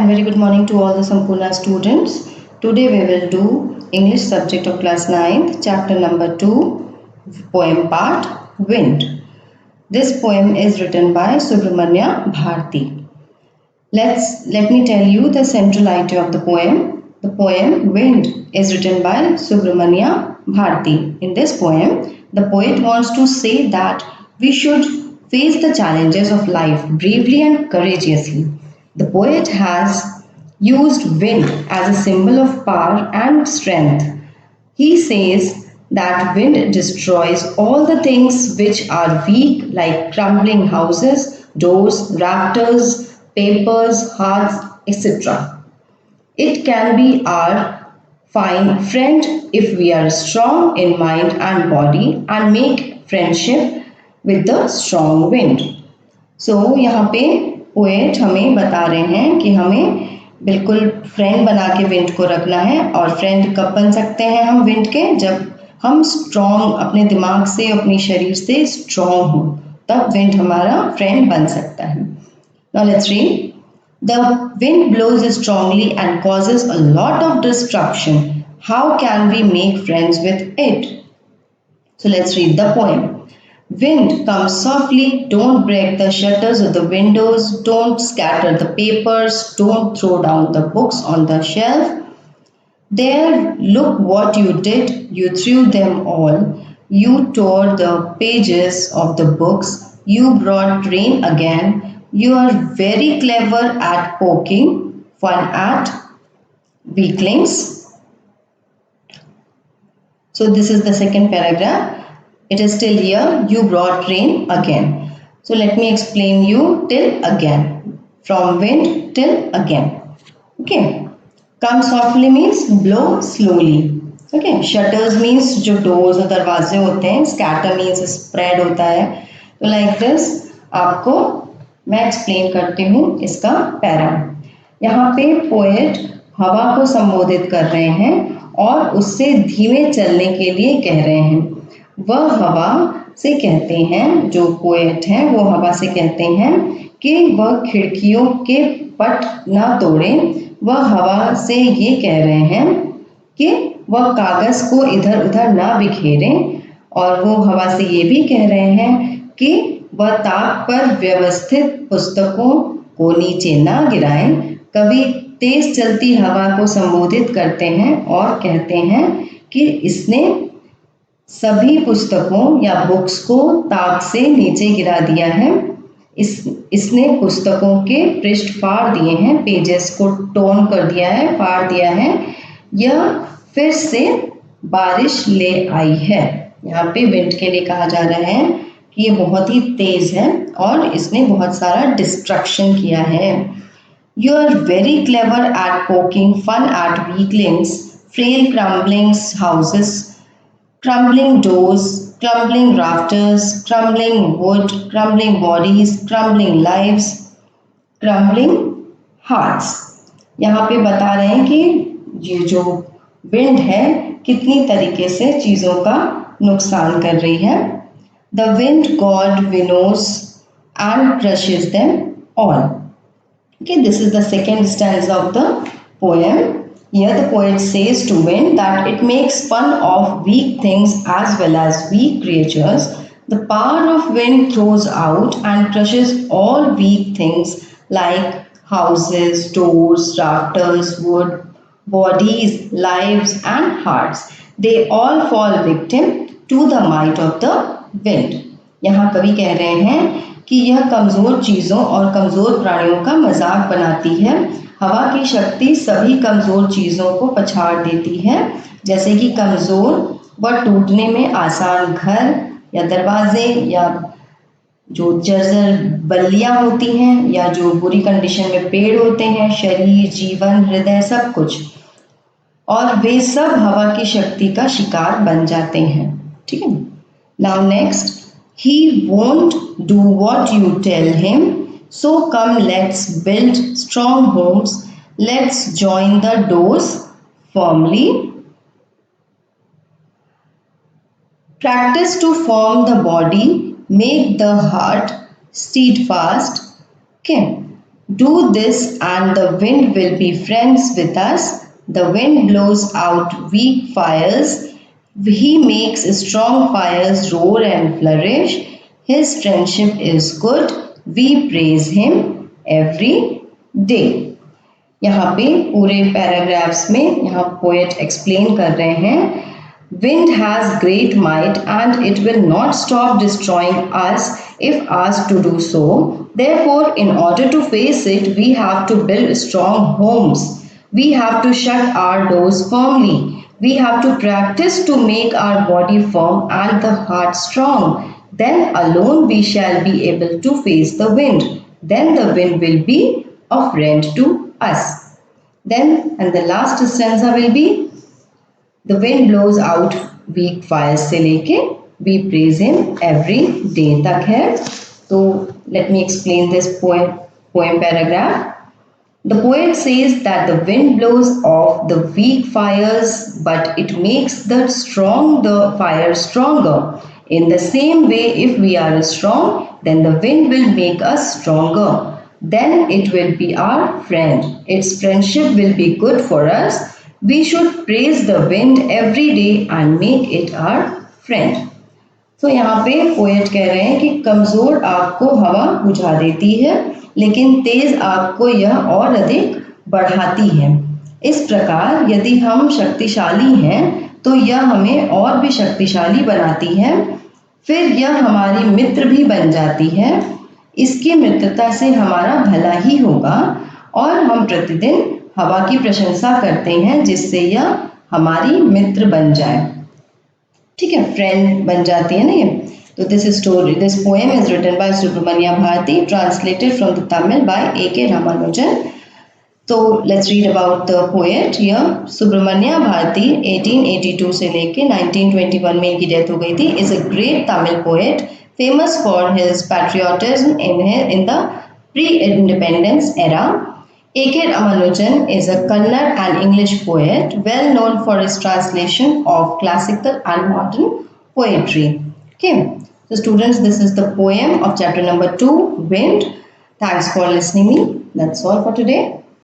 and very good morning to all the Sampurna students. Today we will do English subject of class 9th, chapter number 2, poem part Wind. This poem is written by Subramanya Bharti. Let me tell you the central idea of the poem. The poem Wind is written by Subramanya Bharti. In this poem, the poet wants to say that we should face the challenges of life bravely and courageously. The poet has used wind as a symbol of power and strength. He says that wind destroys all the things which are weak, like crumbling houses, doors, rafters, papers, hearts, etc. It can be our fine friend if we are strong in mind and body and make friendship with the strong wind. सो यहाँ पे poet हमें बता रहे हैं कि हमें बिल्कुल friend बना के विंड को रखना है। और फ्रेंड कब बन सकते हैं हम विंड के? जब हम स्ट्रॉन्ग, अपने दिमाग से, अपने शरीर से स्ट्रॉन्ग हो, तब विंड हमारा फ्रेंड बन सकता है। Now let's read. The wind blows strongly and causes a lot of destruction. How can we make friends with it? So let's read the poem. Wind, come softly, don't break the shutters of the windows, don't scatter the papers, don't throw down the books on the shelf. There, look what you did, you threw them all. You tore the pages of the books, you brought rain again. You are very clever at poking fun at weaklings. So this is the second paragraph. It is still here. You brought rain again. So let me explain you till again. From wind till again. Okay. Come softly means blow slowly. Okay. Shutters means जो doors और दरवाजे होते हैं. Scatter means spread होता है. तो like this आपको मैं explain करती हूँ इसका पैरा. यहाँ पे पोएट हवा को संबोधित कर रहे हैं और उससे धीमे चलने के लिए कह रहे हैं. वह हवा से कहते हैं, जो पोएट हैं वो हवा से कहते हैं कि वह खिड़कियों के पट ना तोड़ें. वह हवा से ये कह रहे हैं कि वह कागज़ को इधर उधर ना बिखेरें. और वो हवा से ये भी कह रहे हैं कि वह ताक पर व्यवस्थित पुस्तकों को नीचे ना गिराएं. कभी तेज चलती हवा को संबोधित करते हैं और कहते हैं कि इसने सभी पुस्तकों या बुक्स को ताक से नीचे गिरा दिया है. इसने पुस्तकों के पृष्ठ फाड़ दिए हैं, पेजेस को टोन कर दिया है, फाड़ दिया है. यह फिर से बारिश ले आई है. यहाँ पे विंड के लिए कहा जा रहा है कि ये बहुत ही तेज है और इसने बहुत सारा डिस्ट्रक्शन किया है. You are very clever at poking fun at weaklings, frail crumbling houses, crumbling doors, crumbling rafters, crumbling wood, crumbling bodies, crumbling lives, crumbling hearts. यहाँ पे बता रहे हैं कि ये जो विंड है कितनी तरीके से चीज़ों का नुकसान कर रही है. The wind god winnows and crushes them all. Okay, this is the second stanza of the poem. Here the poet says to wind that it makes fun of weak things as well as weak creatures. The power of wind throws out and crushes all weak things like houses, doors, rafters, wood, bodies, lives and hearts. They all fall victim to the might of the wind. यहाँ कवि कह रहे हैं कि यह कमज़ोर चीज़ों और कमज़ोर प्राणियों का मजाक बनाती है. हवा की शक्ति सभी कमज़ोर चीज़ों को पछाड़ देती है, जैसे कि कमज़ोर व टूटने में आसान घर या दरवाजे, या जो जर्जर बल्लियाँ होती हैं, या जो बुरी कंडीशन में पेड़ होते हैं, शरीर, जीवन, हृदय, सब कुछ. और वे सब हवा की शक्ति का शिकार बन जाते हैं. ठीक है. Now next. He won't do what you tell him, so come let's build strong homes, let's join the doors firmly. Practice to form the body, make the heart steadfast. Okay. Do this and the wind will be friends with us. The wind blows out weak fires. He makes strong fires roar and flourish. His friendship is good. We praise him every day. यहाँ पे पूरे paragraphs में यहाँ poet explain कर रहे हैं Wind has great might and it will not stop destroying us if asked to do so. Therefore, in order to face it, we have to build strong homes. We have to shut our doors firmly. We have to practice to make our body firm and the heart strong. Then alone we shall be able to face the wind. Then the wind will be a friend to us. Then, and the last stanza will be the wind blows out weak fires से लेके we praise him every day तक है. तो let me explain this poem paragraph. The poet says that the wind blows off the weak fires, but it makes the fire stronger. In the same way, if we are strong, then the wind will make us stronger. Then it will be our friend. Its friendship will be good for us. We should praise the wind every day and make it our friend. तो यहाँ पे poet कह रहे हैं कि कमजोर आग को हवा बुझा देती है, लेकिन तेज आग को यह और अधिक बढ़ाती है. इस प्रकार यदि हम शक्तिशाली हैं तो यह हमें और भी शक्तिशाली बनाती है. फिर यह हमारी मित्र भी बन जाती है. इसकी मित्रता से हमारा भला ही होगा और हम प्रतिदिन हवा की प्रशंसा करते हैं जिससे यह हमारी मित्र बन जाए. ठीक है, फ्रेंड बन जाती है ना ये. तो this poem is written by Subramania Bharati, translated from the Tamil by A.K. Ramanujan. तो let's read about the poet here. Subramania Bharati 1882 से लेके 1921 में इनकी डेथ हो गई थी. Is a great Tamil poet, famous for his patriotism in the pre independence era. A.K. Ramanujan is a Kannada and English poet, well known for his translation of classical and modern poetry. Okay, so students, this is the poem of chapter number 2, Wind. Thanks for listening me. That's all for today.